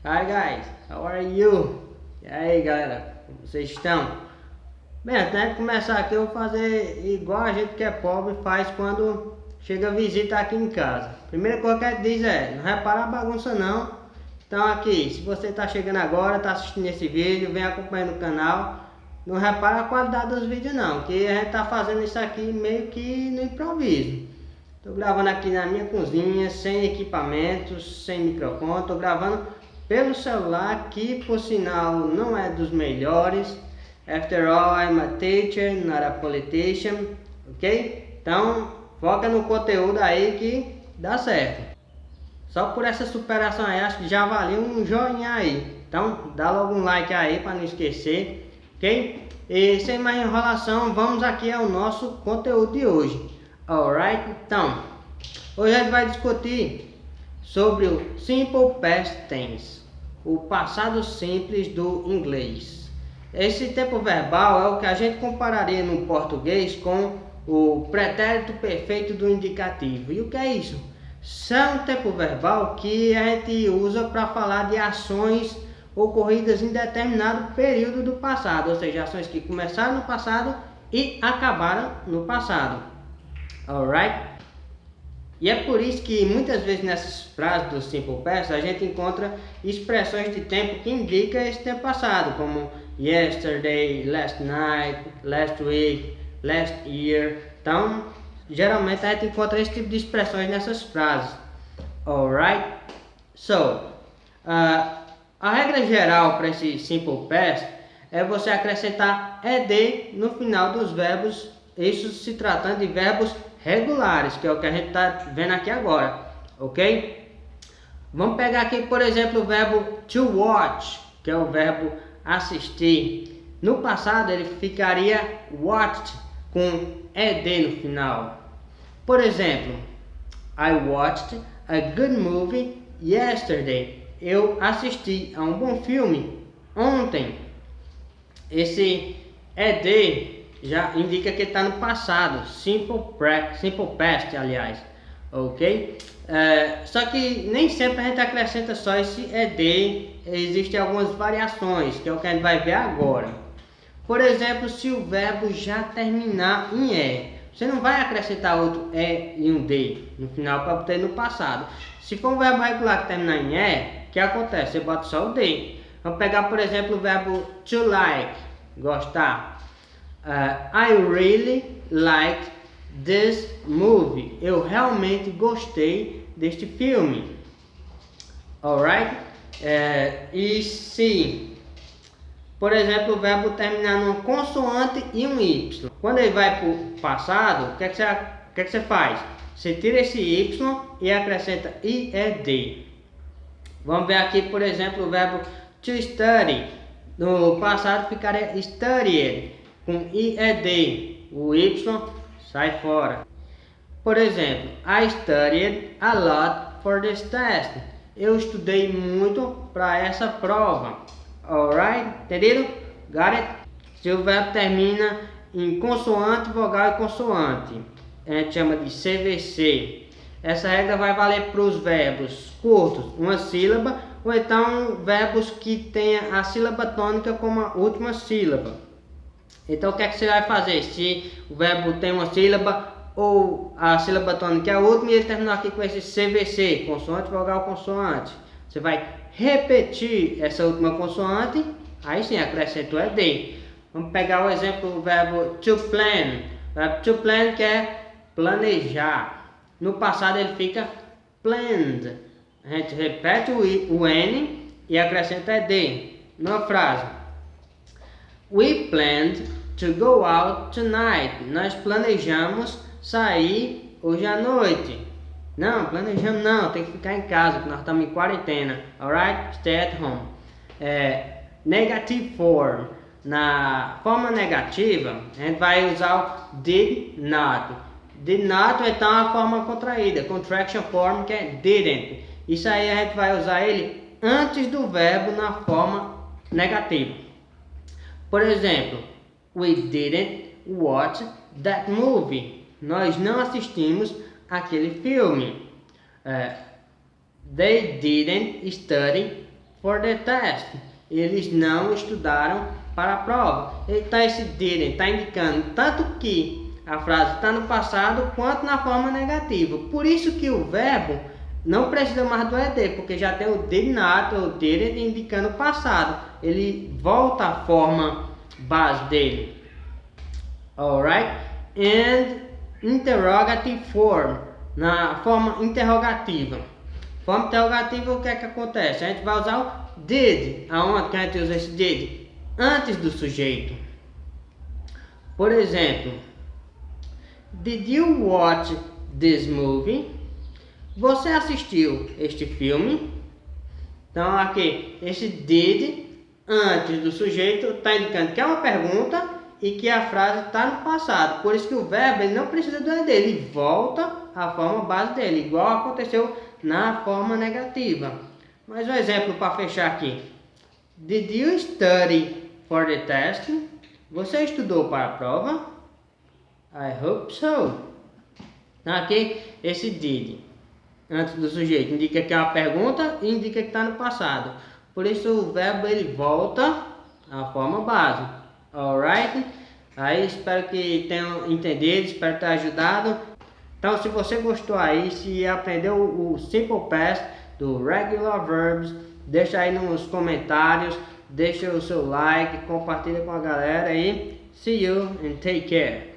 Hi guys, how are you? E aí galera, como vocês estão? Bem, antes de começar aqui eu vou fazer igual a gente que é pobre faz quando chega visita aqui em casa. Primeira coisa que a gente diz é, não repara a bagunça não. Então aqui, se você está chegando agora, está assistindo esse vídeo, vem acompanhando o canal. Não repara a qualidade dos vídeos não, que a gente está fazendo isso aqui meio que no improviso. Estou gravando aqui na minha cozinha, sem equipamentos, sem microfone, estou gravando pelo celular, que por sinal não é dos melhores. After all, I'm a teacher, not a politician, ok? Então, foca no conteúdo aí que dá certo. Só por essa superação aí, acho que já valeu um joinha aí. Então, dá logo um like aí para não esquecer, ok? E sem mais enrolação, vamos aqui ao nosso conteúdo de hoje. Alright? Então, hoje a gente vai discutir sobre o Simple Past Tense, o passado simples do inglês. Esse tempo verbal é o que a gente compararia no português com o pretérito perfeito do indicativo. E o que é isso? São um tempo verbal que a gente usa para falar de ações ocorridas em determinado período do passado, ou seja, ações que começaram no passado e acabaram no passado. Alright? E é por isso que muitas vezes nessas frases do Simple Past a gente encontra expressões de tempo que indicam esse tempo passado, como yesterday, last night, last week, last year. Então, geralmente a gente encontra esse tipo de expressões nessas frases. Alright? So, a regra geral para esse Simple Past é você acrescentar ed no final dos verbos, isso se tratando de verbos regulares, que é o que a gente está vendo aqui agora, ok? Vamos pegar aqui, por exemplo, o verbo to watch, que é o verbo assistir. No passado ele ficaria watched com ed no final. Por exemplo, I watched a good movie yesterday. Eu assisti a um bom filme ontem. Esse ed já indica que está no passado, simple past, aliás, ok? Só que nem sempre a gente acrescenta só esse ed, existem algumas variações, que é o que a gente vai ver agora. Por exemplo, se o verbo já terminar em e, você não vai acrescentar outro e e um d no final para ter no passado. Se for um verbo regular que terminar em e, o que acontece? Você bota só o d. Vamos pegar, por exemplo, o verbo to like, gostar. I really liked this movie. Eu realmente gostei deste filme. Alright? E se, por exemplo, o verbo terminar numa consoante e um y. Quando ele vai para o passado, o que é que você faz? Você tira esse y e acrescenta ied. Vamos ver aqui, por exemplo, o verbo to study. No passado ficaria studied com ied, o y sai fora. Por exemplo, I studied a lot for this test. Eu estudei muito para essa prova. Alright? Entendido? Got it? Se o verbo termina em consoante, vogal e consoante, a gente chama de CVC. Essa regra vai valer para os verbos curtos, uma sílaba, ou então verbos que tenha a sílaba tônica como a última sílaba. Então o que é que você vai fazer? Se o verbo tem uma sílaba ou a sílaba tônica é a última e ele terminou aqui com esse CVC, consoante, vogal, consoante, você vai repetir essa última consoante, aí sim acrescenta o ed. Vamos pegar o exemplo do verbo to plan. O verbo to plan quer planejar. No passado ele fica planned. A gente repete o N e acrescenta ed. Na frase, we planned to go out tonight. Nós planejamos sair hoje à noite. Não, planejamos não, tem que ficar em casa, porque nós estamos em quarentena. Alright? Stay at home. Negative form. Na forma negativa, a gente vai usar o did not. Did not, então a forma contraída, contraction form, que é didn't. Isso aí a gente vai usar ele antes do verbo na forma negativa. Por exemplo, we didn't watch that movie. Nós não assistimos aquele filme. They didn't study for the test. Eles não estudaram para a prova. Então esse didn't está indicando tanto que a frase está no passado quanto na forma negativa. Por isso que o verbo não precisa mais do ed, porque já tem o did not ou didn't indicando o passado. Ele volta à forma base dele. Alright? And interrogative form, na forma interrogativa. Forma interrogativa, o que é que acontece? A gente vai usar o did. Aonde que a gente usa esse did? Antes do sujeito. Por exemplo, did you watch this movie? Você assistiu este filme? Então aqui, esse did antes do sujeito está indicando que é uma pergunta e que a frase está no passado. Por isso que o verbo ele não precisa do ed, ele volta à forma base dele, igual aconteceu na forma negativa. Mais um exemplo para fechar aqui. Did you study for the test? Você estudou para a prova? I hope so. Então aqui, esse did antes do sujeito indica que é uma pergunta e indica que está no passado. Por isso o verbo ele volta à forma base. Alright? Aí espero que tenham entendido, espero ter ajudado. Então se você gostou aí, se aprendeu o Simple Past do Regular Verbs, deixa aí nos comentários, deixa o seu like, compartilha com a galera aí. See you and take care.